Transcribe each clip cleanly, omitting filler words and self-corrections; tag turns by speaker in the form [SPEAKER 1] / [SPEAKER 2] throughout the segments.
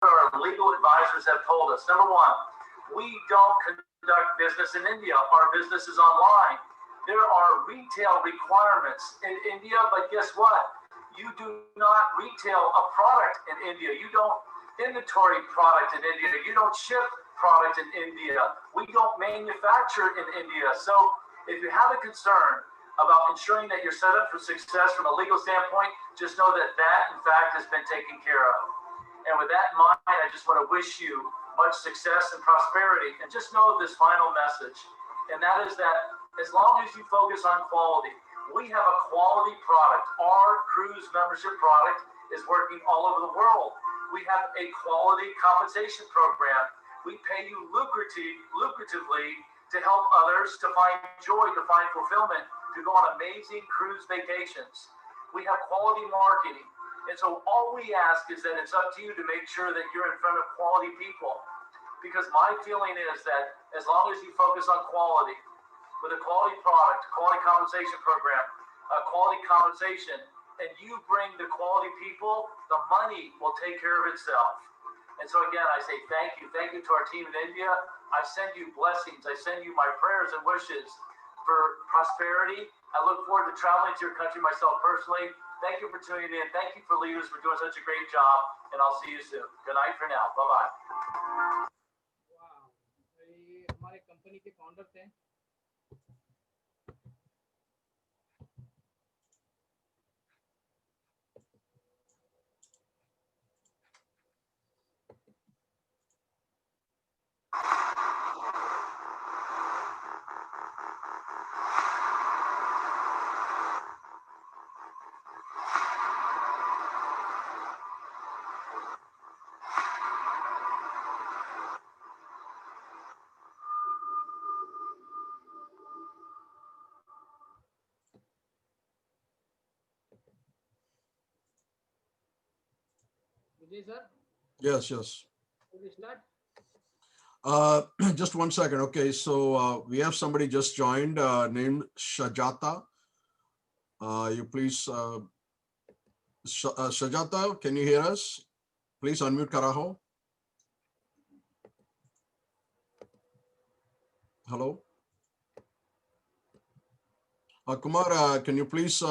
[SPEAKER 1] our legal advisors have told us. Number one, we don't conduct business in India. Our business is online. There are retail requirements in India, but guess what? You do not retail a product in India. You don't inventory product in India. You don't ship product in India. We don't manufacture in India. So if you have a concern about ensuring that you're set up for success from a legal standpoint, just know that that, in fact, has been taken care of. And with that in mind, I just want to wish you much success and prosperity. And just know this final message, and that is that as long as you focus on quality, we have a quality product. Our cruise membership product is working all over the world. We have a quality compensation program. We pay you lucratively to help others to find joy, to find fulfillment, to go on amazing cruise vacations. We have quality marketing. And so all we ask is that it's up to you to make sure that you're in front of quality people. Because my feeling is that as long as you focus on quality, with a quality product, quality compensation program, quality compensation, and you bring the quality people, the money will take care of itself. And so again, I say thank you. Thank you to our team in India. I send you blessings. I send you my prayers and wishes for prosperity. I look forward to traveling to your country myself personally. Thank you for tuning in. Thank you for leaders for doing such a great job. And I'll see you soon. Good night for now. Bye-bye.
[SPEAKER 2] वाह, ये हमारे company के founder थे। Vijay sir,
[SPEAKER 3] Yes, yes.
[SPEAKER 2] will we start?
[SPEAKER 3] Just one second. Okay, so we have somebody just joined named Shajata. You please, Shajata, can you hear us? Please unmute Karaho. Hello. Kumar, can you please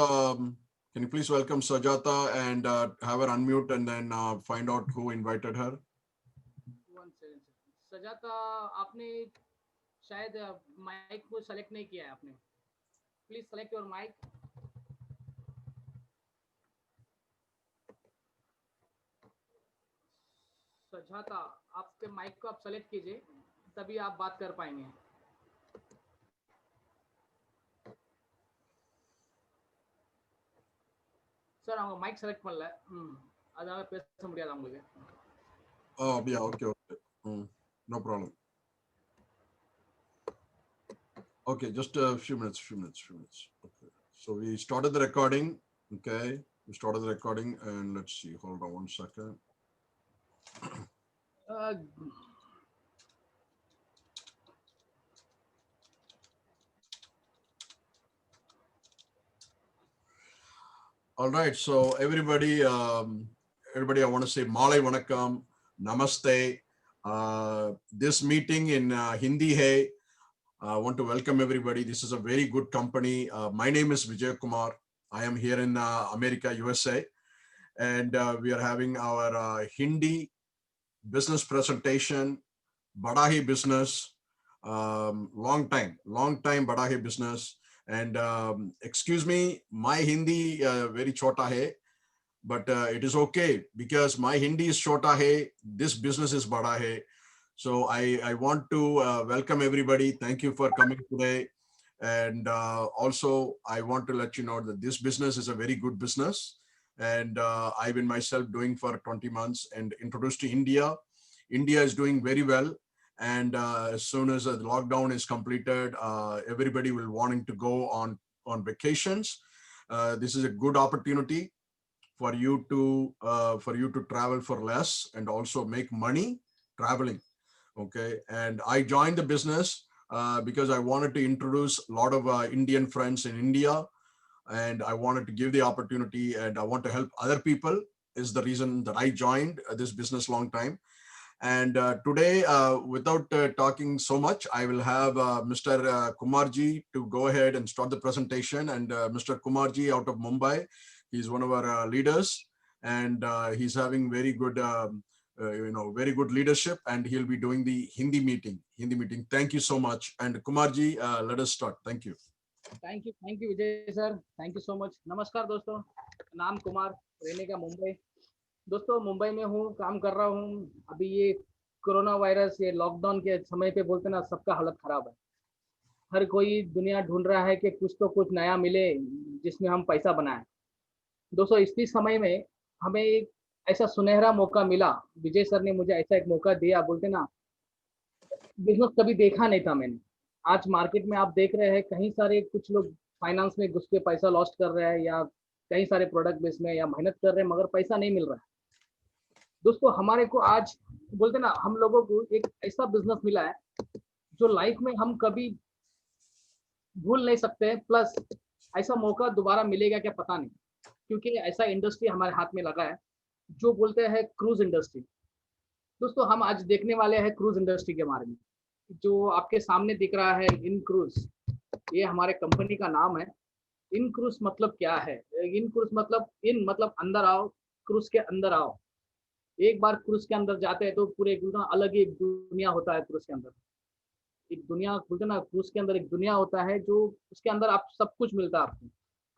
[SPEAKER 3] welcome Shajata and have her unmute and then find out who invited her?
[SPEAKER 2] 1 second sir. सजाता आपने शायद mic को select नहीं किया है आपने। Please select your mic. सजाता आपके माइक को आप सेलेक्ट कीजिए, तभी आप बात कर पाएंगे। சார் அவங்க மைக் செலக்ட் பண்ணல, அதனால பேச முடியாது அவங்களுக்கு.
[SPEAKER 3] Oh, yeah, okay. No problem. Okay, just a few minutes. Okay, so we started the recording. Okay, we started the recording and let's see. Hold on 1 second. All right, so everybody, I want to say Malay Vanakkam, Namaste. This meeting in Hindi hai. I want to welcome everybody. This is a very good company. My name is Vijay Kumar. I am here in America, USA. And we are having our Hindi business presentation, Badahi business, long time Badahi business. And excuse me, my Hindi very chota hai, but it is okay because my Hindi is chota hai. This business is bada hai. So I want to welcome everybody. Thank you for coming today. And also I want to let you know that this business is a very good business. And I've been myself doing for 20 months and introduced to India. India is doing very well. And as soon as the lockdown is completed, everybody will wanting to go on vacations. This is a good opportunity for you to travel for less and also make money traveling. Okay, and I joined the business because I wanted to introduce a lot of Indian friends in India, and I wanted to give the opportunity, and I want to help other people is the reason that I joined this business long time. And today, without talking so much, I will have Mr. Kumarji to go ahead and start the presentation. And Mr. Kumarji out of Mumbai, he's one of our leaders, and he's having very good, very good leadership, and he'll be doing the Hindi meeting. Thank you so much. And Kumarji, let us start. Thank you.
[SPEAKER 2] Thank you Vijay sir, thank you so much. नमस्कार दोस्तों, नाम कुमार, रहने का मुंबई। दोस्तों मुंबई में हूँ, काम कर रहा हूँ। अभी ये कोरोना वायरस, ये लॉकडाउन के समय पे बोलते ना, सबका हालत खराब है। हर कोई दुनिया ढूंढ रहा है कि कुछ तो कुछ नया मिले जिसमें हम पैसा बनाएं। दोस्तों इसी समय में हमें एक ऐसा सुनहरा मौका मिला, विजय सर ने मुझे ऐसा एक मौका दिया। बोलते ना, बिजनेस कभी देखा नहीं था मैंने। आज मार्केट में आप देख रहे हैं कहीं सारे कुछ लोग फाइनेंस में घुस के पैसा लॉस्ट कर रहे हैं, या कई सारे प्रोडक्ट बेस में या मेहनत कर रहे हैं, मगर पैसा नहीं मिल रहा है। दोस्तों हमारे को आज बोलते ना, हम लोगों को एक ऐसा बिजनेस मिला है जो लाइफ में हम कभी भूल नहीं सकते, प्लस ऐसा मौका दोबारा मिलेगा क्या पता नहीं, क्योंकि ऐसा इंडस्ट्री हमारे हाथ में लगा है जो बोलते हैं क्रूज इंडस्ट्री। दोस्तों हम आज देखने वाले हैं क्रूज इंडस्ट्री के बारे में। जो आपके सामने दिख रहा है इन क्रूज, ये हमारे कंपनी का नाम है। इन क्रूज मतलब क्या है? इन क्रूज मतलब इन मतलब अंदर आओ, क्रूज के अंदर आओ। एक बार क्रूज के अंदर जाते हैं तो पूरे अलग ही एक दुनिया होता है। क्रूज के अंदर एक दुनिया, बोलते ना, क्रूज के अंदर एक दुनिया होता है जो उसके अंदर आप सब कुछ मिलता है आपको।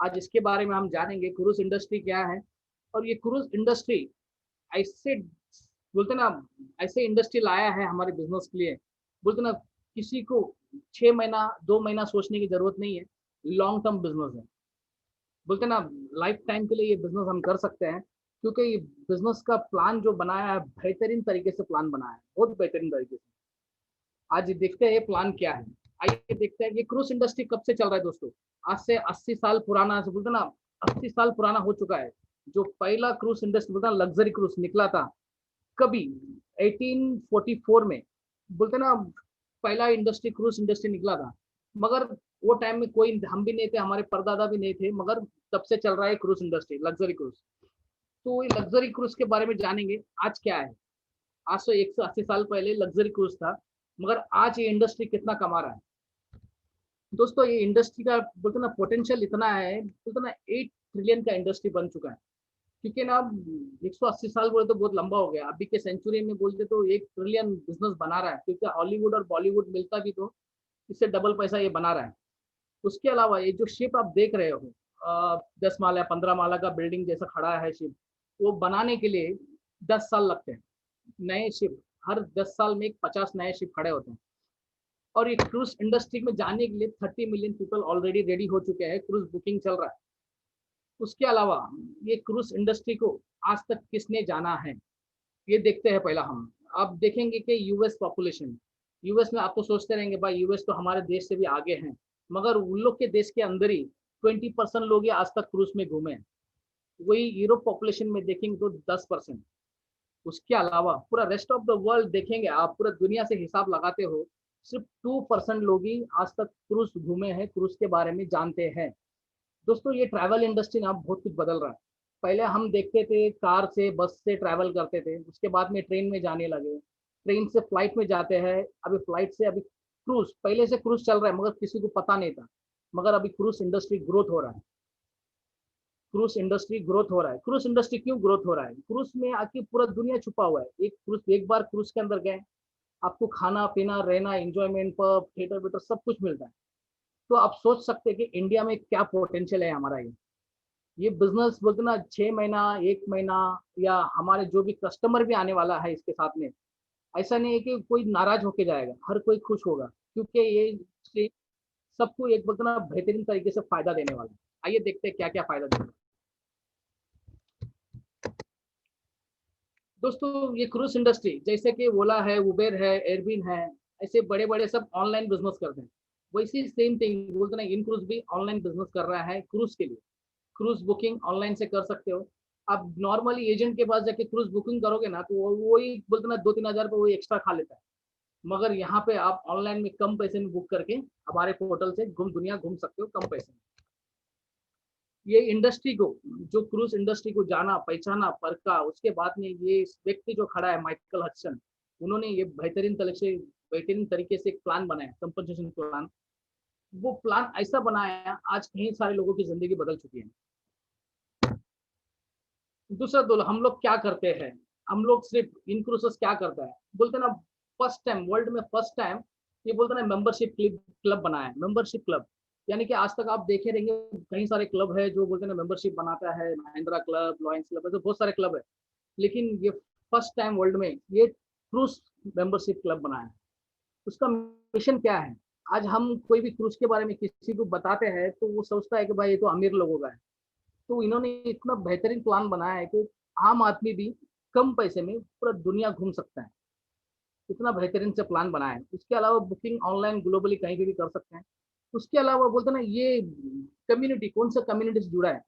[SPEAKER 2] आज इसके बारे में हम जानेंगे क्रूज इंडस्ट्री क्या है, और ये क्रूज इंडस्ट्री ऐसे बोलते ना, ऐसे इंडस्ट्री लाया है हमारे बिजनेस के लिए। बोलते ना, किसी को 6 महीना 2 महीना सोचने की जरूरत नहीं है, लॉन्ग टर्म बिजनेस है। बोलते ना, लाइफ टाइम के लिए ये बिजनेस हम कर सकते हैं, क्योंकि ये बिजनेस का प्लान जो बनाया है, बेहतरीन तरीके से प्लान बनाया है, बहुत बेहतरीन तरीके से। आज देखते हैं ये प्लान क्या है। आइए देखते हैं ये क्रूज इंडस्ट्री कब से चल रहा है। दोस्तों आज से 80 साल पुराना, बोलते ना 80 साल पुराना हो चुका है। जो पहला क्रूज इंडस्ट्री बोलते ना, लग्जरी क्रूज निकला था कभी 1844 में, बोलते ना, पहला इंडस्ट्री क्रूज इंडस्ट्री निकला था। मगर वो टाइम में कोई, हम भी नहीं थे, हमारे परदादा भी नहीं थे, मगर तब से चल रहा है क्रूज इंडस्ट्री, लग्जरी क्रूज। तो ये लग्जरी क्रूज के बारे में जानेंगे आज क्या है। आज से 180 साल पहले लग्जरी क्रूज था, मगर आज ये इंडस्ट्री कितना कमा रहा है। दोस्तों ये इंडस्ट्री का बोलते ना पोटेंशियल इतना है, बोलते ना 8 ट्रिलियन का इंडस्ट्री बन चुका है। क्योंकि ना 180 साल बोले तो बहुत लंबा हो गया, अभी के सेंचुरी में बोलते तो 1 ट्रिलियन बिजनेस बना रहा है, क्योंकि हॉलीवुड और बॉलीवुड मिलता भी तो इससे डबल पैसा ये बना रहा है। उसके अलावा ये जो शिप आप देख रहे हो, 10 माला 15 माला का बिल्डिंग जैसा खड़ा है शिप, वो बनाने के लिए 10 साल लगते हैं। नए शिप हर 10 साल में 50 नए शिप खड़े होते हैं। और ये क्रूज इंडस्ट्री में जाने के लिए 30 मिलियन पीपल ऑलरेडी रेडी हो चुके हैं, क्रूज बुकिंग चल रहा है। उसके अलावा ये क्रूज इंडस्ट्री को आज तक किसने जाना है, ये देखते हैं पहला हम। आप देखेंगे कि यूएस पॉपुलेशन, यूएस में आप तो सोचते रहेंगे भाई यूएस तो हमारे देश से भी आगे हैं, मगर उन लोग के देश के अंदर ही 20% लोग ही आज तक क्रूज में घूमे हैं। वही यूरोप पॉपुलेशन में देखेंगे तो 10%। उसके अलावा पूरा रेस्ट ऑफ द वर्ल्ड देखेंगे आप, पूरा दुनिया से हिसाब लगाते हो, सिर्फ 2% लोग ही आज तक क्रूज घूमे हैं, क्रूज के बारे में जानते हैं। दोस्तों ये ट्रैवल इंडस्ट्री ना बहुत कुछ बदल रहा है। पहले हम देखते थे कार से, बस से ट्रैवल करते थे, उसके बाद में ट्रेन में जाने लगे, ट्रेन से फ्लाइट में जाते हैं, अभी फ्लाइट से अभी क्रूज। पहले से क्रूज चल रहा है मगर किसी को पता नहीं था, मगर अभी क्रूज इंडस्ट्री ग्रोथ हो रहा है। क्रूज इंडस्ट्री ग्रोथ हो रहा है। क्रूज इंडस्ट्री क्यों ग्रोथ हो रहा है? क्रूज में आके पूरा दुनिया छुपा हुआ है। एक क्रूज, एक बार क्रूज के अंदर गए, आपको खाना पीना रहना, एंजॉयमेंट, पब थिएटर वेटर सब कुछ मिलता है। तो आप सोच सकते हैं कि इंडिया में क्या पोटेंशियल है हमारा। ये बिजनेस बोलते ना 6 महीना 1 महीना, या हमारे जो भी कस्टमर भी आने वाला है इसके साथ में, ऐसा नहीं है कि कोई नाराज होके जाएगा, हर कोई खुश होगा, क्योंकि ये सबको एक बोलते ना बेहतरीन तरीके से फायदा देने वाला है। आइए देखते हैं क्या क्या फायदा देगा। दोस्तों ये क्रूज इंडस्ट्री जैसे कि ओला है, उबेर है, एयरबिन है, ऐसे बड़े बड़े सब ऑनलाइन बिजनेस करते हैं। वैसे सेम थिंग बोलते ना, इन क्रूज भी ऑनलाइन बिजनेस कर रहा है क्रूज के लिए। क्रूज बुकिंग ऑनलाइन से कर सकते हो। आप नॉर्मली एजेंट के पास जाके क्रूज बुकिंग करोगे ना, तो वही बोलते ना 2-3 हज़ार रुपये वही एक्स्ट्रा खा लेता है। मगर यहाँ पे आप ऑनलाइन में कम पैसे में बुक करके हमारे पोर्टल से दुनिया घूम सकते हो कम पैसे में। ये इंडस्ट्री को, जो क्रूज इंडस्ट्री को जाना, पहचाना, परखा, उसके बाद में ये व्यक्ति जो खड़ा है माइकल हडसन, उन्होंने ये बेहतरीन तरीके से एक प्लान बनाया, कंपनसेशन प्लान। वो प्लान ऐसा बनाया, आज कई सारे लोगों की जिंदगी बदल चुकी है। दूसरा हम लोग क्या करते हैं, हम लोग सिर्फ इन क्रूसेस क्या करता है, बोलते ना फर्स्ट टाइम वर्ल्ड में, फर्स्ट टाइम ये बोलते ना मेंबरशिप क्लब बनाया, मेंबरशिप क्लब। यानी कि आज तक आप देखे रहेंगे कई सारे क्लब है जो बोलते ना मेंबरशिप बनाता है, महिंद्रा क्लब, लॉयंस क्लब, ऐसे बहुत सारे क्लब है। लेकिन ये फर्स्ट टाइम वर्ल्ड में ये क्रूज मेंबरशिप क्लब बनाया। उसका मिशन क्या है? आज हम कोई भी क्रूज के बारे में किसी को बताते हैं तो वो सोचता है कि भाई ये तो अमीर लोगों का है। तो इन्होंने इतना बेहतरीन प्लान बनाया है कि आम आदमी भी कम पैसे में पूरा दुनिया घूम सकता है। इतना बेहतरीन से प्लान बनाया है। उसके अलावा बुकिंग ऑनलाइन ग्लोबली कहीं भी कर सकते हैं। उसके अलावा बोलते ना ये कम्युनिटी, कौन सा कम्युनिटी से जुड़ा है?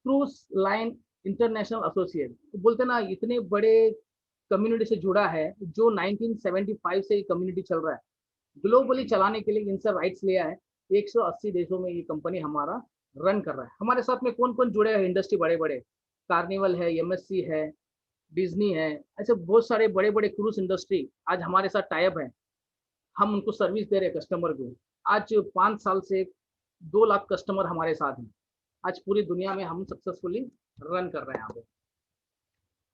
[SPEAKER 2] क्रूज लाइन इंटरनेशनल एसोसिएट, बोलते ना इतने बड़े कम्युनिटी से जुड़ा है जो 1975 से ये कम्युनिटी चल रहा है। ग्लोबली चलाने के लिए इनसे राइट्स लिया है। 180 देशों में ये कंपनी हमारा रन कर रहा है। हमारे साथ में कौन कौन जुड़े हैं इंडस्ट्री, बड़े बड़े कार्निवल है, एमएससी है, डिज्नी है, ऐसे बहुत सारे बड़े बड़े क्रूज इंडस्ट्री आज हमारे साथ टाइप है। हम उनको सर्विस दे रहे हैं कस्टमर को। आज 5 साल से 2 लाख कस्टमर हमारे साथ हैं। आज पूरी दुनिया में हम सक्सेसफुली रन कर रहे हैं यहाँ पे।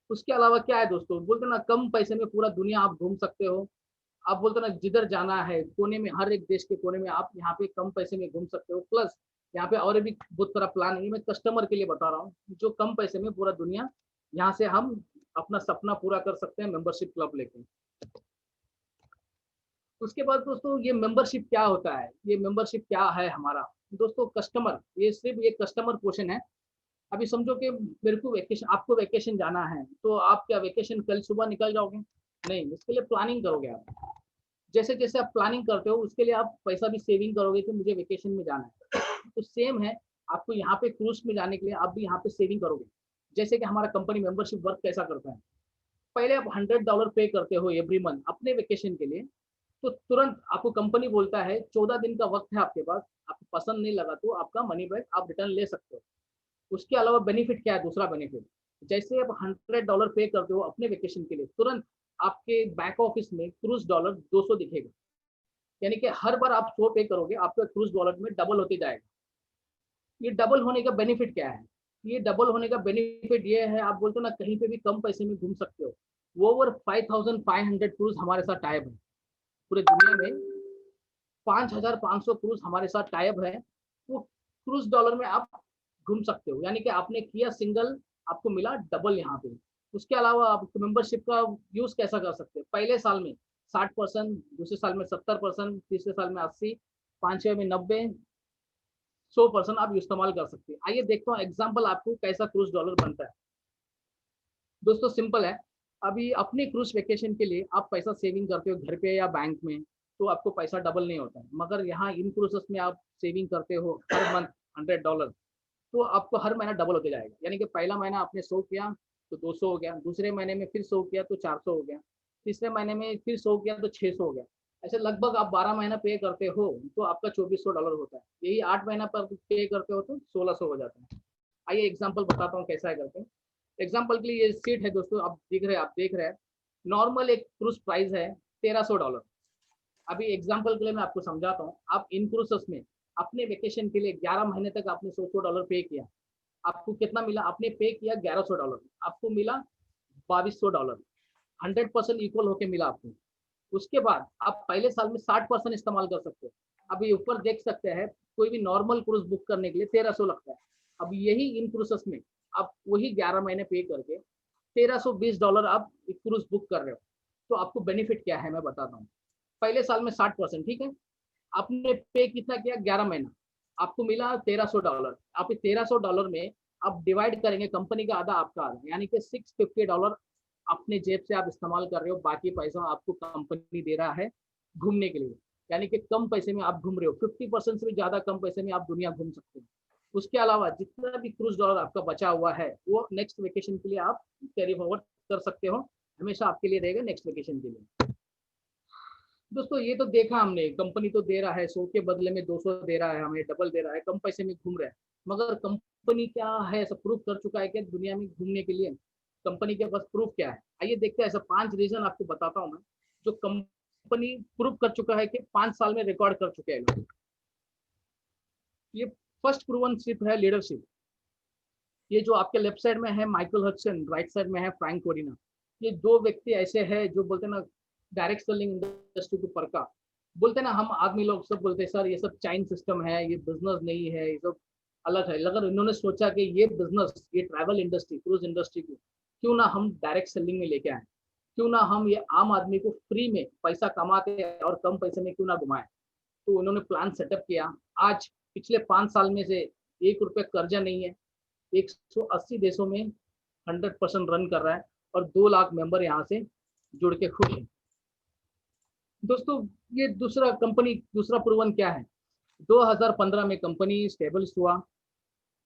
[SPEAKER 2] उसके अलावा क्या है दोस्तों, बोलते ना कम पैसे में पूरा दुनिया आप घूम सकते हो। आप बोलते ना जिधर जाना है कोने में, हर एक देश के कोने में आप यहाँ पे कम पैसे में घूम सकते हो। प्लस यहाँ पे और भी बहुत सारा प्लान है, मैं कस्टमर के लिए बता रहा हूँ, जो कम पैसे में पूरा दुनिया यहाँ से हम अपना सपना पूरा कर सकते हैं मेंबरशिप क्लब लेके। उसके बाद दोस्तों ये मेंबरशिप क्या होता है, ये मेंबरशिप क्या है हमारा दोस्तों? कस्टमर, ये सिर्फ एक कस्टमर पोर्शन है। अभी समझो कि मेरे को वेकेशन, आपको वेकेशन जाना है, तो आप क्या वेकेशन कल सुबह निकल जाओगे? नहीं, इसके लिए प्लानिंग करोगे आप। जैसे जैसे आप प्लानिंग करते हो उसके लिए आप पैसा भी सेविंग करोगे कि मुझे वेकेशन में जाना है। तो सेम है, आपको यहाँ पे क्रूज में जाने के लिए आप भी यहाँ पे सेविंग करोगे। जैसे कि हमारा कंपनी मेंबरशिप वर्क कैसा करता है, पहले आप $100 पे करते हो एवरी मंथ अपने वेकेशन के लिए। तो तुरंत आपको कंपनी बोलता है 14 दिन का वक्त है आपके पास, आपको पसंद नहीं लगा तो आपका मनी बैक आप रिटर्न ले सकते हो। उसके अलावा बेनिफिट क्या है? दूसरा बेनिफिट, जैसे आप $100 पे करते हो अपने वेकेशन के लिए, तुरंत आपके बैक ऑफिस में क्रूज डॉलर 200 दिखेगा। यानी कि हर बार आप 100 पे करोगे आपका क्रूज डॉलर में डबल होते जाएगा। ये डबल होने का बेनिफिट क्या है? ये डबल होने का बेनिफिट ये है, आप बोलते हो ना कहीं पे भी कम पैसे में घूम सकते हो। ओवर 5500 क्रूज हमारे साथ टाइप है। पूरे दुनिया में 5500 क्रूज हमारे साथ टाइप है। वो क्रूज डॉलर में आप घूम सकते हो। यानी कि आपने किया सिंगल, आपको मिला डबल यहाँ पे। उसके अलावा आप मेंबरशिप का यूज कैसा कर सकते हैं? पहले साल में 60%, दूसरे साल में 70%, तीसरे साल में 80%, पांचवे में 90%, 100% आप इस्तेमाल कर सकते हैं। आइए देखते हैं एग्जाम्पल आपको कैसा क्रूज डॉलर बनता है। दोस्तों सिंपल है, अभी अपने क्रूज वेकेशन के लिए आप पैसा सेविंग करते हो घर पे या बैंक में, तो आपको पैसा डबल नहीं होता है। मगर यहाँ इन क्रूजेस में आप सेविंग करते हो हर मंथ $100, तो आपको हर महीना डबल होते जाएगा। यानी कि पहला महीना आपने 100 किया तो 200 हो गया, दूसरे महीने में फिर 100 किया तो 400 हो गया, तीसरे महीने में फिर 100 किया तो 600 हो गया। ऐसे लगभग आप 12 महीना पे करते हो तो आपका $2400 होता है। यही 8 महीना पर पे करते हो तो 1600 हो जाता है। आइए एग्जाम्पल बताता हूँ कैसा है करके। एग्जाम्पल के लिए ये सीट है दोस्तों, आप देख रहे हैं। नॉर्मल एक क्रूज प्राइस है $1300। अभी एग्जाम्पल के लिए मैं आपको समझाता हूँ। आप इन क्रूजेस में अपने वेकेशन के लिए 11 महीने तक आपने $100 पे किया, आपको कितना मिला? आपने पे किया $1100, आपको मिला $2200। 100% इक्वल होके मिला आपको। उसके बाद आप पहले साल में 60% इस्तेमाल कर सकते हो। अभी ऊपर देख सकते हैं, कोई भी नॉर्मल क्रूज बुक करने के लिए 1300 लगता है। अब यही इन क्रूजेस में आप वही 11 महीने पे करके $1320 आप क्रूज बुक कर रहे हो। तो आपको बेनिफिट क्या है मैं बताता हूँ। पहले साल में 60%, ठीक है, आपने पे कितना किया? 11 महीना, आपको मिला $1300। आप $1300 में आप डिवाइड करेंगे, कंपनी का आधा आपका आधा, यानी कि $650 अपने जेब से आप इस्तेमाल कर रहे हो। बाकी पैसा आपको कंपनी दे रहा है घूमने के लिए। यानी कि कम पैसे में आप घूम रहे हो, 50% से भी ज्यादा कम पैसे में आप दुनिया घूम सकते हो। उसके अलावा जितना भी क्रूज डॉलर आपका बचा हुआ है वो नेक्स्ट वेकेशन के लिए आप कैरी फॉरवर्ड कर सकते हो, हमेशा आपके लिए रहेगा नेक्स्ट वेकेशन के लिए। दोस्तों ये तो देखा हमने, कंपनी तो दे रहा है 100 के बदले में 200 दे रहा है, हमें डबल दे रहा है, कम पैसे में घूम रहा है। मगर कंपनी क्या है ऐसा प्रूफ कर चुका है कि दुनिया में घूमने के लिए कंपनी के पास प्रूफ क्या है? आइए देखते हैं, ऐसा 5 रीजन आपको बताता हूँ मैं जो कंपनी प्रूफ कर चुका है कि 5 साल में रिकॉर्ड कर चुके हैं लोग। ये फर्स्ट प्रूवन शिप है लीडरशिप। ये जो आपके लेफ्ट साइड में है माइकल हडसन, राइट साइड में है फ्रैंक कोरिना। ये दो व्यक्ति ऐसे हैं जो बोलते हैं ना डायरेक्ट सेलिंग इंडस्ट्री को परका। बोलते हैं ना, हम आदमी लोग सब बोलते हैं सर ये सब चाइन सिस्टम है, ये बिजनेस नहीं है, ये सब अलग है। अगर इन्होंने सोचा कि ये बिजनेस, ये ट्रैवल इंडस्ट्री, क्रूज इंडस्ट्री को क्यों ना हम डायरेक्ट सेलिंग में लेके आए, क्यों ना हम ये आम आदमी को फ्री में पैसा कमाते हैं और कम पैसे में क्यों ना घुमाए। तो उन्होंने प्लान सेटअप किया। आज पिछले 5 साल में से 1 रुपये कर्जा नहीं है, 180 देशों में 100% रन कर रहा है और 2 लाख मेंबर यहाँ से जुड़ के खुश हैं। दोस्तों ये दूसरा प्रूवन क्या है? 2015 में कंपनी स्टेबलिश हुआ।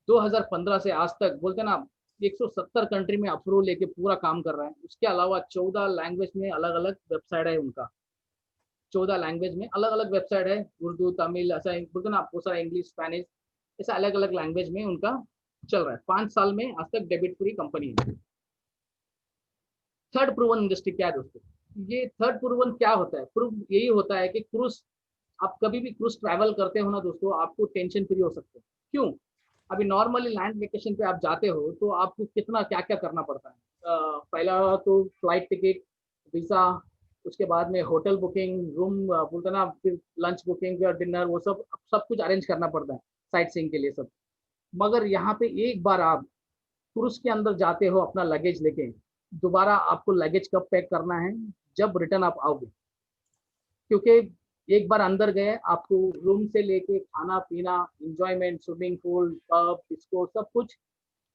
[SPEAKER 2] 2015 से आज तक बोलते ना 170 कंट्री में अप्रूवल लेके पूरा काम कर रहा है। उसके अलावा 14 लैंग्वेज में अलग अलग वेबसाइट है उनका। 14 लैंग्वेज में अलग अलग वेबसाइट है, उर्दू, तमिल, ऐसा बोलते ना बहुत सारा, इंग्लिश, स्पेनिश, ऐसा अलग अलग लैंग्वेज में उनका चल रहा है। 5 साल में आज तक डेबिट फ्री कंपनी है। थर्ड प्रूवन इंडस्ट्री क्या है दोस्तों? ये थर्ड प्रूवन क्या होता है? प्रूफ यही होता है कि क्रूज, आप कभी भी क्रूज ट्रैवल करते हो ना दोस्तों, आपको टेंशन फ्री हो सकते हो। क्यों? अभी नॉर्मली लैंड वेकेशन पे आप जाते हो तो आपको कितना क्या क्या करना पड़ता है। पहला तो फ्लाइट टिकट, वीजा, उसके बाद में होटल बुकिंग, रूम बोलते ना, फिर लंच बुकिंग, डिनर, वो सब सब कुछ अरेंज करना पड़ता है साइट सीइंग के लिए सब। मगर यहाँ पे एक बार आप क्रूज के अंदर जाते हो अपना लगेज लेके, दोबारा आपको लगेज कब पैक करना है? जब रिटर्न आप आओगे। क्योंकि एक बार अंदर गए, आपको रूम से लेके खाना पीना, enjoyment, swimming pool, pub, disco, सब कुछ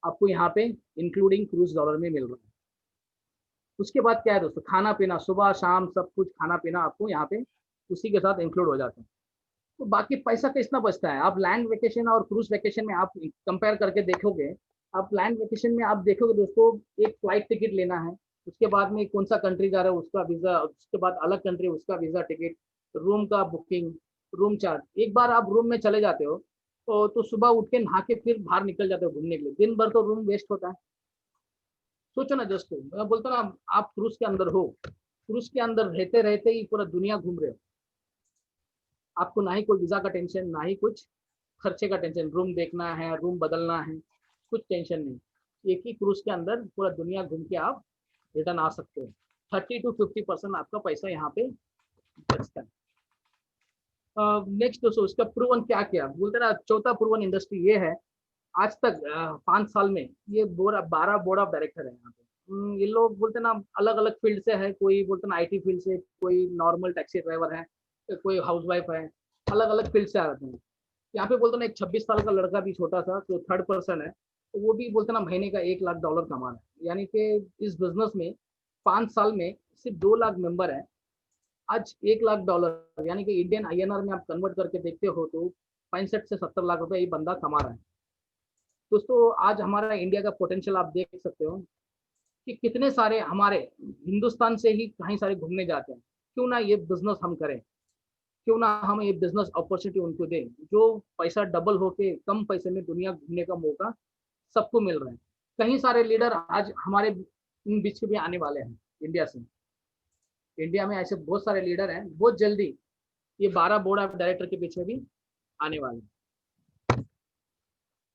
[SPEAKER 2] आपको यहाँ पे इंक्लूडिंग क्रूज डॉलर में मिल रहा है। उसके बाद क्या है दोस्तों? खाना पीना, सुबह शाम सब कुछ खाना पीना आपको यहाँ पे उसी के साथ इंक्लूड हो जाता है। तो बाकी पैसा कितना बचता है? आप लैंड वेकेशन और क्रूज वेकेशन में आप कंपेयर करके देखोगे। आप लैंड वेकेशन में आप देखोगे दोस्तों, एक फ्लाइट टिकट लेना है, उसके बाद में कौन सा कंट्री जा रहा है उसका वीजा, उसके बाद अलग कंट्री उसका वीजा टिकट, रूम का बुकिंग, रूम चार्ज। एक बार आप रूम में चले जाते हो तो सुबह उठ के नहा के फिर बाहर निकल जाते हो घूमने के लिए, दिन भर तो रूम वेस्ट होता है। सोचो ना दोस्तों, मैं बोलता ना, आप क्रूज के अंदर हो, क्रूज के अंदर रहते रहते ही पूरा दुनिया घूम रहे हो। आपको ना ही कोई वीजा का टेंशन, ना ही कुछ खर्चे का टेंशन, रूम देखना है, रूम बदलना है, कुछ टेंशन नहीं। एक ही क्रूज के अंदर पूरा दुनिया घूम के आप रिटर्न आ सकते हो। 30 to 50% आपका पैसा यहाँ पे बचता है। नेक्स्ट दोस्तों, इसका प्रूवन क्या किया बोलते ना, चौथा प्रूवन इंडस्ट्री ये है। आज तक 5 साल में ये 12 बोर्ड ऑफ डायरेक्टर है यहाँ पे। ये लोग बोलते ना अलग अलग फील्ड से है, कोई बोलते ना आईटी फील्ड से, कोई नॉर्मल टैक्सी ड्राइवर है, कोई हाउस वाइफ है, अलग अलग फील्ड से आते हैं। यहाँ पे बोलते ना एक 26 साल का लड़का भी छोटा सा जो थर्ड पर्सन है, तो वो भी बोलते ना महीने का $1 लाख कमा रहा है। यानी कि इस बिजनेस में 5 साल में सिर्फ 2 लाख मेंबर है। आज $1 लाख, यानी कि इंडियन INR में आप कन्वर्ट करके देखते हो तो 65 से 70 लाख रुपए ये बंदा कमा रहा है। दोस्तों आज हमारा इंडिया का पोटेंशियल आप देख सकते हो कि कितने सारे हमारे हिंदुस्तान से ही कहीं सारे घूमने जाते हैं। क्यों ना ये बिजनेस हम करें, क्यों ना हम ये बिजनेस अपॉर्चुनिटी उनको दें, जो पैसा डबल होके कम पैसे में दुनिया घूमने का मौका सबको मिल रहा है। कहीं सारे लीडर आज हमारे बीच में आने वाले हैं इंडिया से। इंडिया में ऐसे बहुत सारे लीडर हैं, बहुत जल्दी ये 12 बोर्ड ऑफ डायरेक्टर के पीछे भी आने वाले हैं।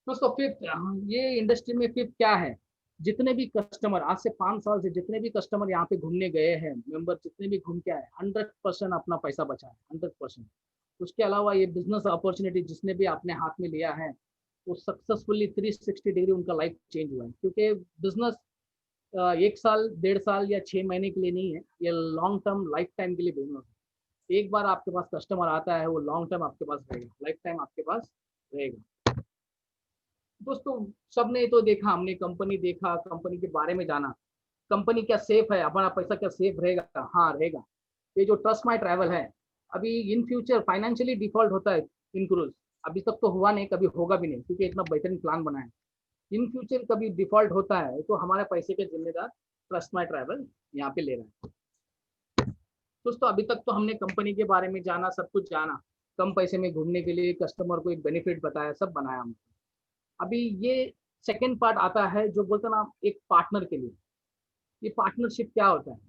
[SPEAKER 2] दोस्तों फिफ्थ, ये इंडस्ट्री में फिफ्थ क्या है? जितने भी कस्टमर आज से 5 साल से जितने भी कस्टमर यहाँ पे घूमने गए हैं, मेंबर जितने भी घूम के आए, 100% अपना पैसा बचा है, 100%। उसके अलावा ये बिजनेस अपॉर्चुनिटी जिसने भी अपने हाथ में लिया है, वो सक्सेसफुली 360 डिग्री उनका लाइफ चेंज हुआ है। क्योंकि बिजनेस 1 साल, 1.5 साल या 6 महीने के लिए नहीं है, ये लॉन्ग टर्म लाइफ टाइम के लिए बिजनेस है। एक बार आपके पास कस्टमर आता है, वो लॉन्ग टर्म आपके पास रहेगा, लाइफ टाइम आपके पास रहेगा। दोस्तों सबने तो देखा, हमने कंपनी देखा, कंपनी के बारे में जाना, कंपनी क्या सेफ है, हमारा पैसा क्या सेफ रहेगा? हाँ रहेगा। ये जो ट्रस्ट माई ट्रैवल है, अभी इन फ्यूचर फाइनेंशियली डिफॉल्ट होता है इन क्रूज। अभी तक तो हुआ नहीं, कभी होगा भी नहीं, क्योंकि इतना बेहतरीन प्लान बना है। इन फ्यूचर कभी डिफॉल्ट होता है तो हमारे पैसे के जिम्मेदार ट्रस्ट माई ट्रैवल यहाँ पे ले रहा है। दोस्तों अभी तक तो हमने कंपनी के बारे में जाना, सब कुछ जाना, कम पैसे में घूमने के लिए कस्टमर को एक बेनिफिट बताया, सब बनाया हमने। अभी ये सेकेंड पार्ट आता है जो बोलते हैं ना एक पार्टनर के लिए। ये पार्टनरशिप क्या होता है,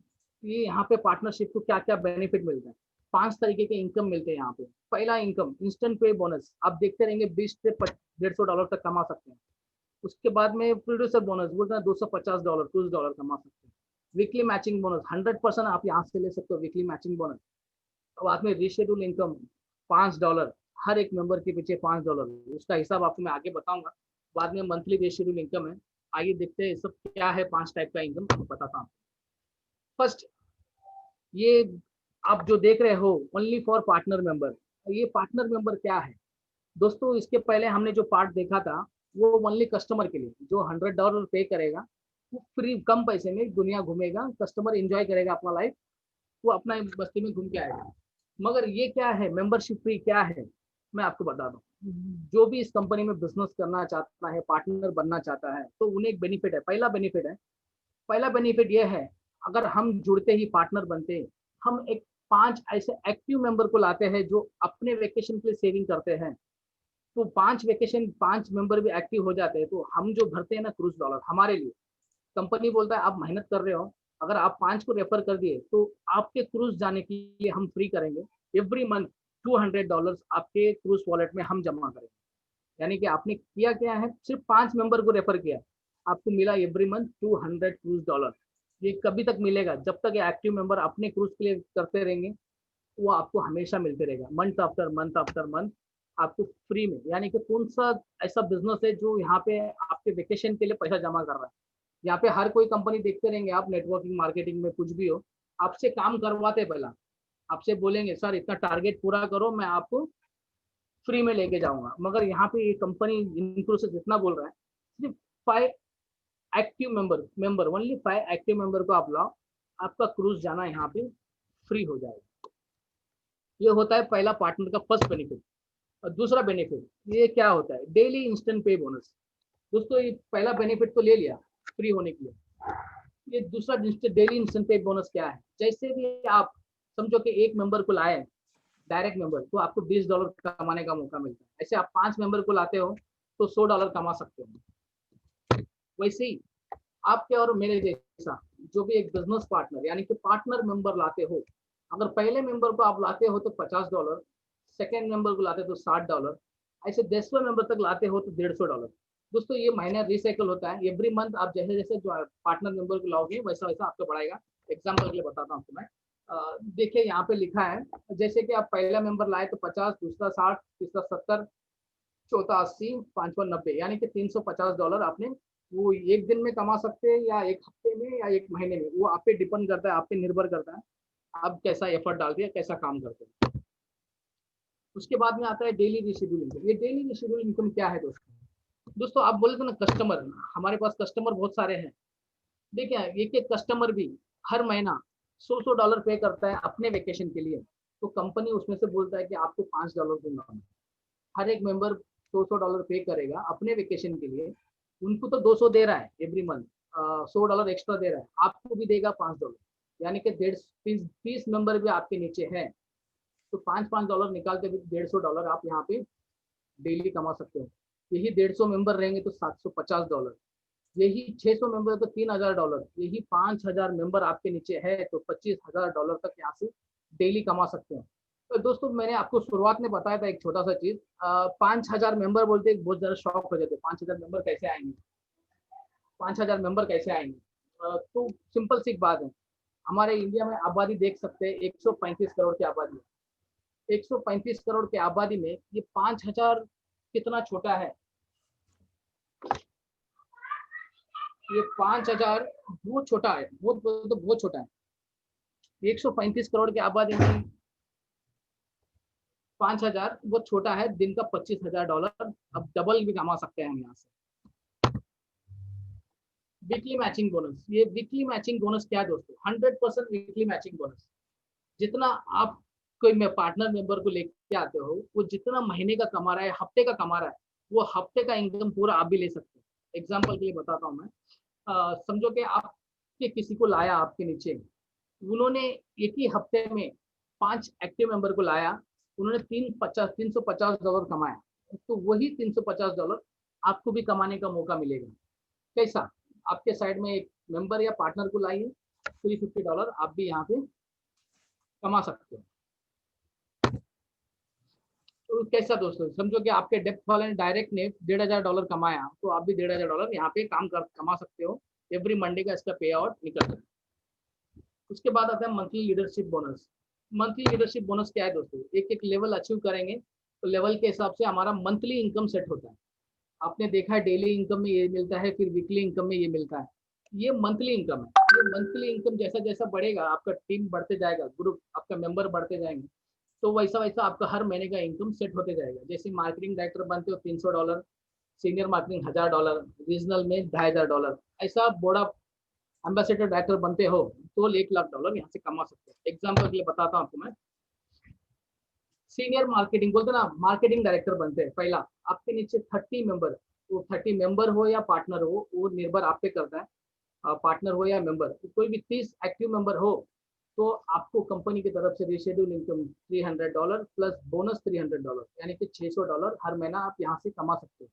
[SPEAKER 2] ये यहाँ पे पार्टनरशिप को क्या क्या बेनिफिट मिलता है। 5 तरीके के इनकम मिलते हैं यहाँ पे। पहला इनकम इंस्टेंट पे बोनस, आप देखते रहेंगे 20 से $150 तक कमा सकते हैं। उसके बाद में प्रोड्यूसर बोनस बोलते हैं $250 कुछ डॉलर कमा सकते हैं। वीकली मैचिंग बोनस 100% आप यहाँ से ले सकते हो वीकली मैचिंग बोनस। बाद में रिशेड्यूल इनकम $5, हर एक मेंबर के पीछे $5, उसका हिसाब आपको मैं आगे बताऊंगा। बाद में मंथली रिशेड्यूल इनकम है। आइए देखते हैं सब क्या है, 5 टाइप का इनकम बताता हूँ। फर्स्ट, ये आप जो देख रहे हो ओनली फॉर पार्टनर मेंबर। ये पार्टनर मेंबर क्या है दोस्तों, इसके पहले हमने जो पार्ट देखा था वो ओनली कस्टमर के लिए, जो $100 पे करेगा वो फ्री कम पैसे में दुनिया घूमेगा, कस्टमर एंजॉय करेगा अपना लाइफ, वो अपना बस्ती में घूम के आएगा। मगर ये क्या है, मेंबरशिप फ्री क्या है, मैं आपको बता दूं। जो भी इस कंपनी में बिजनेस करना चाहता है, पार्टनर बनना चाहता है, तो उन्हें एक बेनिफिट है। पहला बेनिफिट ये है, अगर हम जुड़ते ही पार्टनर बनते हैं, हम एक 5 ऐसे एक्टिव मेंबर को लाते हैं जो अपने वेकेशन के लिए सेविंग करते हैं। तो 5 मेंबर भी एक्टिव हो जाते हैं, तो हम जो भरते हैं ना क्रूज डॉलर, हमारे लिए कंपनी बोलता है आप मेहनत कर रहे हो, अगर आप 5 को रेफर कर दिए तो आपके क्रूज जाने के लिए हम फ्री करेंगे। एवरी मंथ $200 आपके क्रूज वॉलेट में हम जमा करेंगे। यानी कि आपने किया क्या है, सिर्फ 5 मेंबर को रेफर किया, आपको मिला एवरी मंथ $200 क्रूज। ये कभी तक मिलेगा, जब तक ये एक्टिव मेंबर अपने क्रूज के लिए करते रहेंगे, वो आपको हमेशा मिलते रहेगा, month after month after month आपको फ्री में। यानी कि कौन सा ऐसा बिजनेस है जो यहाँ पे आपके वेकेशन के लिए पैसा जमा कर रहा है। यहाँ पे हर कोई कंपनी देखते रहेंगे, आप नेटवर्किंग मार्केटिंग में कुछ भी हो, आपसे काम करवाते पहला, आपसे बोलेंगे सर इतना टारगेट पूरा करो, मैं आपको फ्री में लेके जाऊंगा। मगर यहाँ पे ये कंपनी इनक्लूसिव इतना बोल रहा है, सिर्फ 5 active member only 5 active member को आप लाओ, आपका क्रूज जाना यहाँ पे फ्री हो जाएगा। ये होता है पहला पार्टनर का फर्स्ट बेनिफिट। और दूसरा बेनिफिट ये क्या होता है, डेली इंस्टेंट पे बोनस। दोस्तों ये पहला बेनिफिट तो ले लिया फ्री होने के लिए, ये दूसरा डेली इंस्टेंट पे बोनस क्या है। जैसे भी आप समझो कि एक मेंबर को लाए डायरेक्ट मेंबर, तो आपको $20 कमाने का मौका मिलता है। ऐसे आप 5 मेंबर को लाते हो तो $100 कमा सकते हो। वैसे ही आपके और मेरे जैसा जो भी एक बिजनेस पार्टनर यानी कि पार्टनर मेंबर लाते हो, अगर पहले मेंबर को आप लाते हो तो $50, सेकेंड मेंबर को लाते हो तो $60, ऐसे 10वें मेंबर तक लाते हो तो $150। दोस्तों ये महीने रिसाइकल होता है, एवरी मंथ आप जैसे जैसे जो पार्टनर मेंबर को लाओगे वैसा वैसा आपको बढ़ाएगा। एग्जाम्पल के लिए बताता हूँ आपको मैं। देखिए यहाँ पे लिखा है, जैसे कि आप पहला मेंबर लाए तो 50, दूसरा 60, तीसरा 70, चौथा 80, पांचवा 90, यानी कि $350 आपने वो एक दिन में कमा सकते हैं या एक हफ्ते में या एक महीने में, वो आप पे डिपेंड करता है, आप पे निर्भर करता है आप कैसा एफर्ट डालते हैं, कैसा काम करते हैं। उसके बाद में आता है डेली रिशेड्यूल इनकम। ये डेली रिशेड्यूल इनकम क्या है दोस्तों आप बोले तो ना कस्टमर, हमारे पास कस्टमर बहुत सारे हैं। देखिए एक एक कस्टमर भी हर महीना $100 पे करता है अपने वेकेशन के लिए, तो कंपनी उसमें से बोलता है कि आपको $5 दूंगा। हर एक मेंबर $100 पे करेगा अपने वेकेशन के लिए, उनको तो 200 दे रहा है एवरी मंथ, $100 एक्स्ट्रा दे रहा है, आपको भी देगा $5, यानी कि 30 मेंबर भी आपके नीचे है, तो $5 निकाल के भी $150 आप यहाँ पे डेली कमा सकते हो। यही 150 मेंबर रहेंगे तो $750, यही 600 मेंबर तो $3000, यही 5000 मेंबर आपके नीचे है तो $25000 तक यहाँ से डेली कमा सकते हैं। तो दोस्तों मैंने आपको शुरुआत में बताया था एक छोटा सा चीज, 5000 मेंबर बोलते बहुत ज्यादा शॉक हो जाते, 5000 मेंबर कैसे आएंगे, 5000 मेंबर कैसे आएंगे। तो सिंपल सी बात है, हमारे इंडिया में आबादी देख सकते हैं 135 करोड़ की आबादी है। 135 करोड़ की आबादी में ये 5000 कितना छोटा है, ये 5000 बहुत छोटा है, बहुत तो बहुत छोटा है। 135 करोड़ की आबादी में 5000 बहुत छोटा है, दिन का $25000 अब डबल भी कमा सकते हैं हम यहाँ से। वीकली मैचिंग बोनस, ये वीकली मैचिंग बोनस क्या है दोस्तों, 100% वीकली मैचिंग बोनस। जितना आप कोई पार्टनर मेंबर को लेके आते हो, वो जितना महीने का कमा रहा है, हफ्ते का कमा रहा है, वो हफ्ते का इनकम पूरा आप भी ले सकते हैं। एग्जाम्पल के लिए बताता हूँ मैं, समझो कि आपके किसी को लाया आपके नीचे, उन्होंने एक ही हफ्ते में 5 एक्टिव मेंबर को लाया, उन्होंने $350 कमाया, तो वही $350 आपको भी कमाने का मौका मिलेगा। कैसा? आपके साइड में एक मेंबर या पार्टनर को लाइए, $350 आप भी यहाँ पे कमा सकते हो। तो कैसा दोस्तों, समझो कि आपके डेप्थ वाले ने डायरेक्ट ने $1,500 कमाया, तो आप भी $1,500 यहाँ पे कमा सकते हो। एवरी मंडे का इसका पे आउट निकलता है। उसके बाद आता है monthly leadership bonus. Monthly leadership bonus क्या है दोस्तों? एक एक लेवल अचीव करेंगे तो लेवल के हिसाब से हमारा मंथली इनकम सेट होता है। आपने देखा है डेली इनकम में ये मिलता है, फिर वीकली इनकम में ये मिलता है। ये मंथली इनकम है। ये मंथली इनकम जैसा जैसा बढ़ेगा, आपका टीम बढ़ते जाएगा, ग्रुप आपका मेंबर बढ़ते जाएंगे, तो वैसा वैसा आपका हर महीने का इनकम सेट होते जाएगा। जैसे मार्केटिंग डायरेक्टर बनते हो $300, सीनियर मार्केटिंग $1,000, रीजनल में $2,500, ऐसा बड़ा एम्बेसडर डायरेक्टर बनते हो तो $1,00,000 यहाँ से कमा सकते हो। एग्जाम्पल के लिए बताता हूँ आपको मैं। सीनियर मार्केटिंग बोलते ना, मार्केटिंग डायरेक्टर बनते हैं पहला, आपके नीचे 30 मेंबर, वो 30 मेंबर हो या पार्टनर हो, वो निर्भर आप पे करता है, पार्टनर हो या मेंबर, कोई भी 30 एक्टिव मेंबर हो तो आपको कंपनी की तरफ से रिशेड्यूल इनकम $300 प्लस बोनस $300, यानी कि $600 हर महीना आप यहाँ से कमा सकते हो।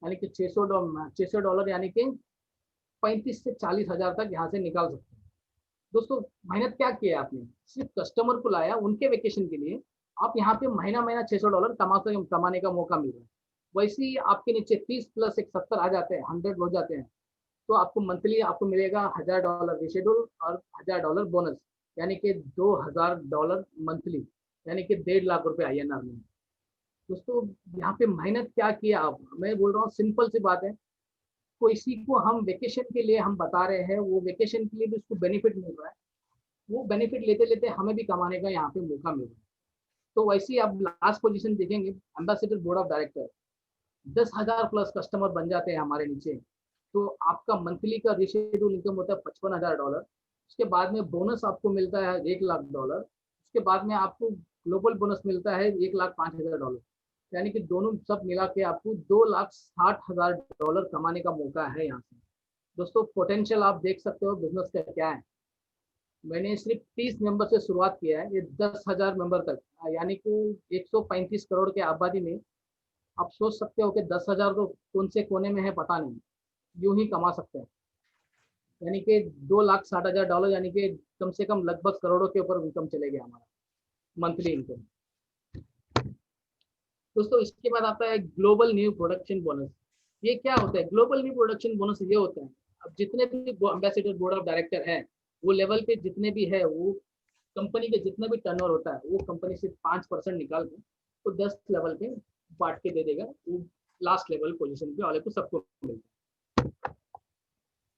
[SPEAKER 2] यानी कि $600 यानी कि 35 से 40 हजार तक यहाँ से निकाल सकते हैं। दोस्तों मेहनत क्या किया आपने? सिर्फ कस्टमर को लाया उनके वेकेशन के लिए, आप यहाँ पे महीना महीना $600 कमाने का मौका मिल रहा है। वैसे ही आपके नीचे 30 प्लस एक 70 आ जाते हैं, 100 हो जाते हैं, तो आपको मंथली आपको मिलेगा $1,000 रिशेड्यूल और $1,000 बोनस, यानी कि $2,000 मंथली, यानी कि ₹1.5 लाख INR में। दोस्तों यहाँ पे मेहनत क्या किया आप? मैं बोल रहा हूँ सिंपल सी बात है, किसी को हम वेकेशन के लिए हम बता रहे हैं, वो वेकेशन के लिए भी उसको बेनिफिट मिल रहा है, वो बेनिफिट लेते लेते हमें भी कमाने का यहाँ पे मौका मिल रहा है। तो वैसे ही आप लास्ट पोजीशन देखेंगे, ambassador board of director, 10,000 plus customer बन जाते हैं हमारे नीचे, तो आपका मंथली का रिशेड्यूल इनकम होता है $55,000। उसके बाद में बोनस आपको मिलता है $1,00,000। उसके बाद में आपको ग्लोबल बोनस मिलता है $1,05,000, यानी कि दोनों सब मिला के आपको $2,60,000 कमाने का मौका है यहाँ से। दोस्तों पोटेंशियल आप देख सकते हो बिजनेस का क्या है। मैंने सिर्फ 30 मेंबर से शुरुआत किया है, ये 10,000 मेंबर तक, यानी कि 135 करोड़ के आबादी में आप सोच सकते हो कि 10,000 तो कौन से कोने में है पता नहीं, यूं ही कमा सकते हैं। यानी कि $2,60,000, यानी कि कम से कम लगभग करोड़ों के ऊपर इनकम चलेगा हमारा मंथली इनकम। दोस्तों इसके बाद आता है ग्लोबल न्यू प्रोडक्शन बोनस। ये क्या होता है? ग्लोबल न्यू प्रोडक्शन बोनस ये होता है, अब जितने भी एम्बेसडर बोर्ड ऑफ डायरेक्टर है, वो लेवल पे जितने भी है, वो कंपनी के जितना भी टर्नओवर होता है, वो कंपनी से 5% निकाल के तो 10 लेवल पे बांट के दे देगा, वो लास्ट लेवल पोजीशन पे वाले को सबको मिलता है।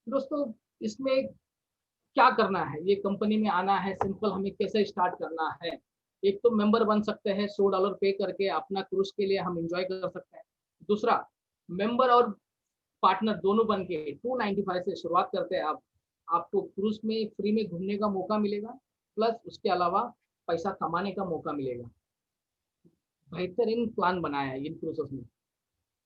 [SPEAKER 2] दोस्तों इसमें क्या करना है? ये कंपनी में आना है, सिंपल, हमें कैसे स्टार्ट करना है? एक तो मेंबर बन सकते हैं, $100 पे करके अपना क्रूज के लिए हम एंजॉय कर सकते हैं। दूसरा, मेंबर और पार्टनर दोनों बन के 295 से शुरुआत करते हैं। आप आपको क्रूज में फ्री में घूमने का मौका मिलेगा, प्लस उसके अलावा पैसा कमाने का मौका मिलेगा। बेहतरीन प्लान बनाया है इन क्रूजेस में।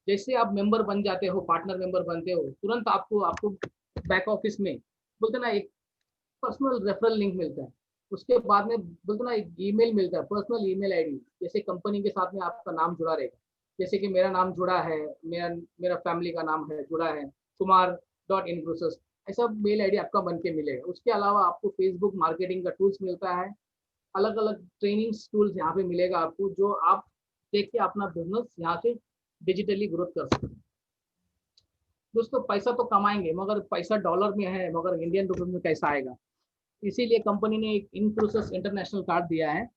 [SPEAKER 2] जैसे आप मेंबर बन जाते हो, पार्टनर मेंबर बनते हो, तुरंत आपको आपको बैक ऑफिस में बोलते ना एक पर्सनल रेफरल लिंक मिलता है। उसके बाद में बोलते ना एक ईमेल मिलता है, पर्सनल ईमेल आईडी, जैसे कंपनी के साथ में आपका नाम जुड़ा रहेगा। जैसे कि मेरा नाम जुड़ा है, मेरा मेरा फैमिली का नाम है जुड़ा है, kumar.infosys, ऐसा मेल आईडी आपका बन के मिलेगा। उसके अलावा आपको फेसबुक मार्केटिंग का टूल्स मिलता है, अलग अलग ट्रेनिंग टूल्स यहाँ पे मिलेगा आपको, जो आप देख के अपना बिजनेस यहाँ से डिजिटली ग्रोथ कर सकते हैं। दोस्तों पैसा तो कमाएंगे, मगर पैसा डॉलर में है, मगर इंडियन रुपये में कैसा आएगा? इसीलिए कंपनी ने एक इनक्लूसिव इंटरनेशनल कार्ड दिया है।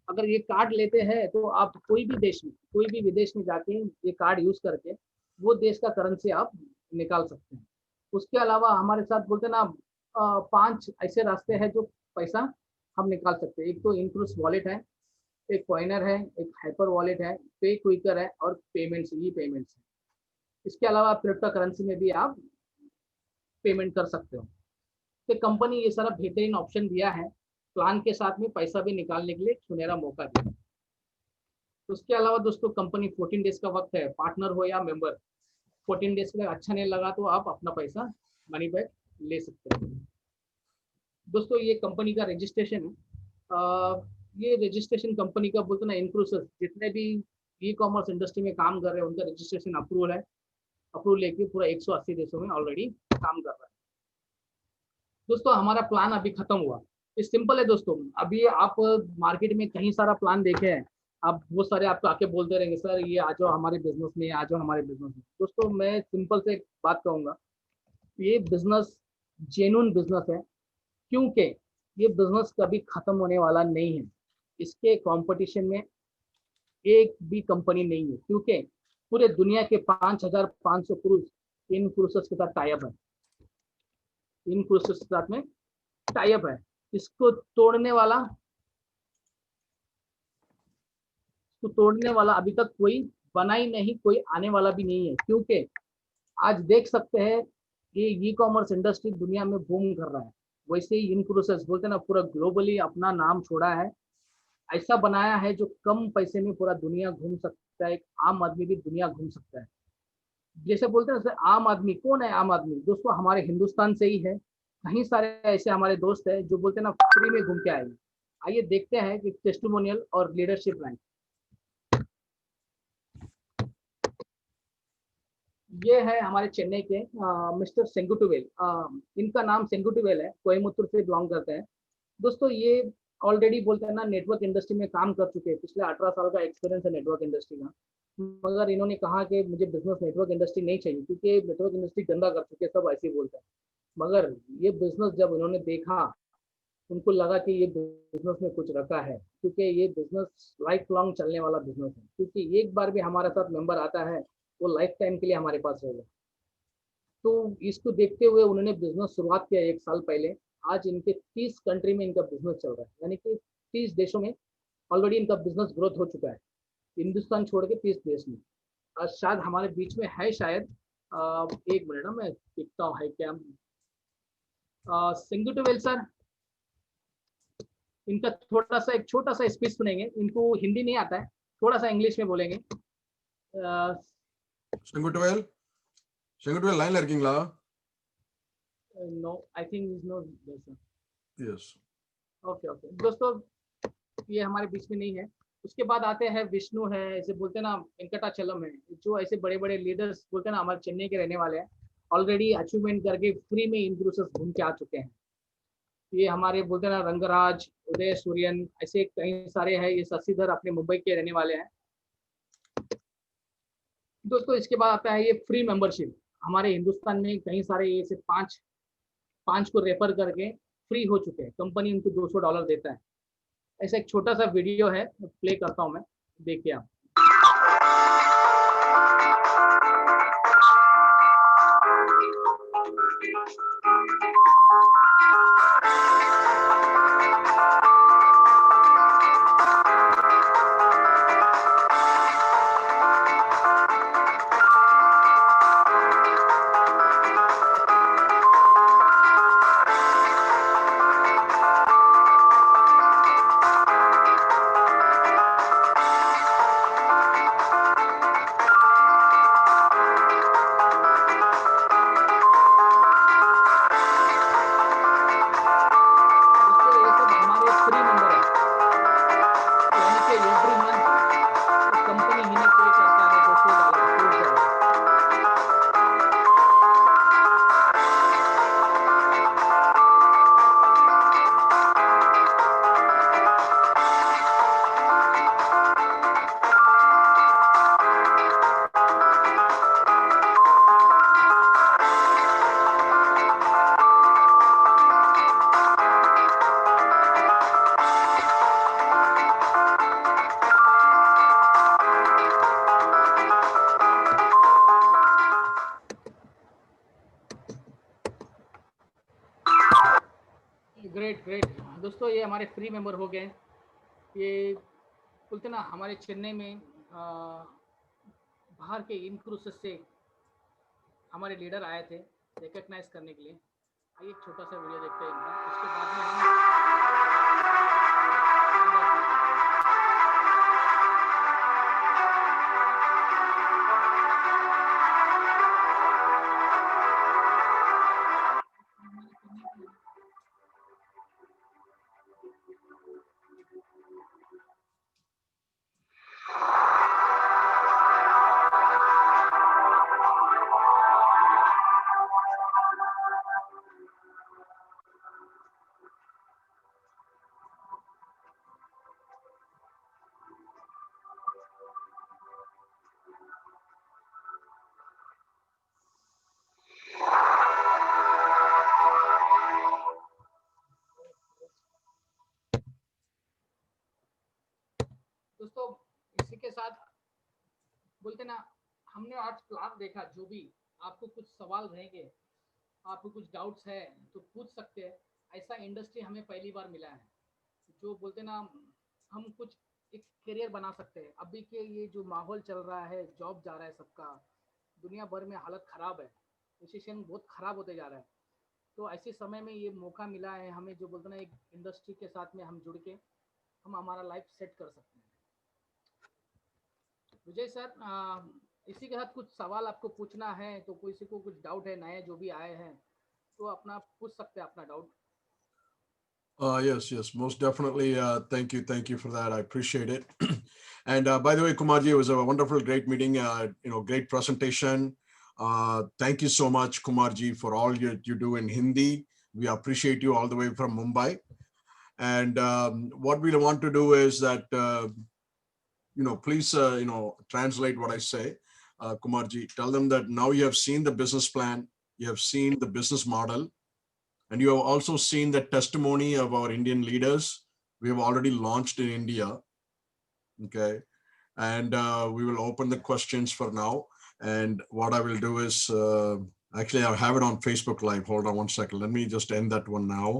[SPEAKER 2] अगर ये कार्ड लेते हैं तो आप कोई भी देश में, कोई भी विदेश में जाके ये कार्ड यूज करके वो देश का करेंसी आप निकाल सकते हैं। उसके अलावा हमारे साथ बोलते ना 5 ऐसे रास्ते हैं जो पैसा हम निकाल सकते हैं। एक तो इनक्लूसिव वॉलेट है, एक कॉइनर है, एक हाइपर वॉलेट है, पे क्विकर है और पेमेंट्स, ये पेमेंट्स है। इसके अलावा क्रिप्टो करेंसी में भी आप पेमेंट कर सकते हो। तो कंपनी ये सारा बेहतरीन ऑप्शन दिया है, प्लान के साथ में पैसा भी निकालने के लिए सुनहरा मौका दिया। उसके अलावा दोस्तों कंपनी 14 डेज का वक्त है, पार्टनर हो या मेंबर, 14 डेज का अच्छा नहीं लगा तो आप अपना पैसा मनी बैक ले सकते हैं। दोस्तों ये कंपनी का रजिस्ट्रेशन है, ये रजिस्ट्रेशन कंपनी का बोलते ना इंक्लूसिव जितने भी ई कॉमर्स इंडस्ट्री में काम कर रहे हैं उनका रजिस्ट्रेशन अप्रूवल है। अप्रूवल लेके पूरा 180 देशों में ऑलरेडी काम कर रहा है। दोस्तों हमारा प्लान अभी खत्म हुआ, ये सिंपल है दोस्तों। अभी आप मार्केट में कहीं सारा प्लान देखे हैं, आप बहुत सारे आपको आके बोलते रहेंगे सर ये आ जाओ हमारे बिजनेस में, आ जाओ हमारे बिजनेस में। दोस्तों मैं सिंपल से एक बात कहूंगा, ये बिजनेस जेन्युइन बिजनेस है, क्योंकि ये बिजनेस कभी खत्म होने वाला नहीं है। इसके कंपटीशन में एक भी कंपनी नहीं है, क्योंकि पूरे दुनिया के 5,500 क्रूज इन क्रूसेस के साथ टाइप है, इन क्रूसेस के साथ में टाइप है। इसको तोड़ने वाला अभी तक कोई बना ही नहीं, कोई आने वाला भी नहीं है। क्योंकि आज देख सकते हैं ये ई कॉमर्स इंडस्ट्री दुनिया में बूम कर रहा है, वैसे ही इन क्रूसेस बोलते हैं ना, पूरा ग्लोबली अपना नाम छोड़ा है, ऐसा बनाया है जो कम पैसे में पूरा दुनिया घूम सकता है। एक आम आदमी भी दुनिया घूम सकता है। जैसे बोलते हैं ना, आम आदमी कौन है? आम आदमी दोस्तों हमारे हिंदुस्तान से ही है। कहीं सारे ऐसे हमारे दोस्त हैं जो बोलते हैं ना फ्री में घूम के आएंगे। आइए देखते हैं कि टेस्टिमोनियल और लीडरशिप रैंक। ये है हमारे चेन्नई के मिस्टर सेंगुटुवेल। इनका नाम सेंगुटुवेल है, कोयमुत्तूर से बिलोंग करते हैं। दोस्तों ये ऑलरेडी बोलते हैं ना नेटवर्क इंडस्ट्री में काम कर चुके हैं, पिछले 18 साल का एक्सपीरियंस है नेटवर्क इंडस्ट्री का। मगर इन्होंने कहा कि मुझे बिजनेस नेटवर्क इंडस्ट्री नहीं चाहिए, क्योंकि नेटवर्क इंडस्ट्री गंदा कर चुके हैं, सब ऐसे ही बोलते हैं। मगर ये बिजनेस जब उन्होंने देखा, उनको लगा कि ये बिजनेस में कुछ रखा है, क्योंकि ये बिजनेस लाइफ लॉन्ग चलने वाला बिजनेस है। क्योंकि एक बार भी हमारे साथ मेंबर आता है वो लाइफ टाइम के लिए हमारे पास रहेगा। तो इसको देखते हुए उन्होंने बिजनेस शुरुआत किया 1 साल पहले। आज इनके 30 कंट्री में इनका बिजनेस चल रहा है, यानी कि 30 देशों में ऑलरेडी इनका बिजनेस ग्रोथ हो चुका है, हिंदुस्तान छोड़ के 30 देश में। आज शायद हमारे बीच में है, शायद एक मिनट ना मैं देखता हूँ है क्या। सिंगुटुवेल सर, इनका थोड़ा सा एक छोटा सा स्पीच सुनेंगे। इनको हिंदी नहीं आता है, थोड़ा सा इंग्लिश में बोलेंगे।
[SPEAKER 3] செங்குட்டுவேல் லைன்ல இருக்கீங்களா?
[SPEAKER 2] No I think is no.
[SPEAKER 3] Yes.
[SPEAKER 2] Okay okay दोस्तों, ये हमारे बीच में नहीं है। उसके बाद आते हैं विष्णु है, ऐसे बोलते हैं ना वेंकटाचलम है, जो ऐसे बड़े बड़े लीडर्स बोलते हैं ना हमारे चेन्नई के रहने वाले हैं, ऑलरेडी अचीवमेंट करके फ्री में इन क्रूसेस घूम के आ चुके हैं। ये हमारे बोलते हैं ना रंगराज, उदय सूर्यन, ऐसे कई सारे हैं। ये शशिधर अपने मुंबई के रहने वाले हैं। दोस्तों इसके बाद आता है ये फ्री मेंबरशिप। हमारे हिंदुस्तान में कई सारे ऐसे पांच को रेफर करके फ्री हो चुके हैं, कंपनी उनको $200 देता है। ऐसा एक छोटा सा वीडियो है, प्ले करता हूं मैं, देखिए आप। दोस्तों ये सब हमारे फ्री मेंबर है, यानी कि एवरी मंथ कंपनी इन्हें पे करता है $200। ग्रेट ग्रेट दोस्तों, ये हमारे फ्री मेंबर हो गए। ये बोलते ना हमारे चेन्नई में बाहर के इन क्रूसेस से हमारे लीडर आए थे रिकग्नाइज करने के लिए। आइए एक छोटा सा वीडियो देखते हैं इनका, उसके बाद में हम दोस्तों इसी के साथ बोलते ना, हमने आज क्लास देखा, जो भी आपको कुछ सवाल रहेंगे, आपको कुछ डाउट्स है तो पूछ सकते हैं। ऐसा इंडस्ट्री हमें पहली बार मिला है, जो बोलते ना हम कुछ एक करियर बना सकते हैं। अभी के ये जो माहौल चल रहा है, जॉब जा रहा है सबका, दुनिया भर में हालत ख़राब है, सिचुएशन बहुत ख़राब होते जा रहा है। तो ऐसे समय में ये मौका मिला है हमें, जो बोलते ना एक इंडस्ट्री के साथ में हम जुड़ के हम हमारा लाइफ सेट कर सकते हैं। विजय सर, इसी के साथ कुछ सवाल आपको पूछना है तो किसी को कुछ डाउट है, नए जो भी आए हैं तो अपना पूछ सकते हैं अपना doubt.
[SPEAKER 3] Yes, most definitely. Thank you for that. I appreciate it. And by the way, Kumarji, it was a wonderful, great meeting. Great presentation. Thank you so much, Kumarji, for all you do in Hindi. We appreciate you all the way from Mumbai. And what we want to do is that please translate what I say. Kumarji, tell them that now you have seen the business plan, you have seen the business model. And you have also seen the testimony of our Indian leaders. We have already launched in India. Okay. And we will open the questions for now. And what I will do is, actually, I have it on Facebook Live. Hold on one second. Let me just end that one now.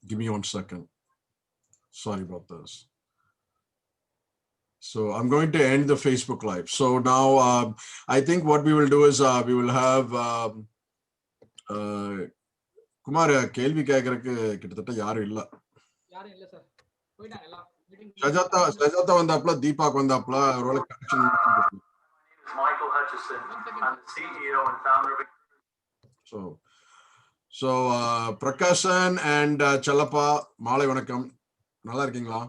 [SPEAKER 3] Give me 1 second. Sorry about this. So I'm going to end the Facebook Live. So now I think what we will do is we will have Kumar கேள்வி கேட்கறதுக்கு கிட்டத்தட்ட யாரும் இல்ல.
[SPEAKER 2] யாரும் இல்ல sir, போயிட்டாங்க எல்லாம்.
[SPEAKER 3] சஜாதா வந்தாப்ல, தீபாக் வந்தாப்ல, ஒருவேளை connection.
[SPEAKER 1] Michael Hutchison. I'm the CEO and founder of.
[SPEAKER 3] So Prakashan and Chalapa, மாலை வணக்கம். நல்லா இருக்கீங்களா?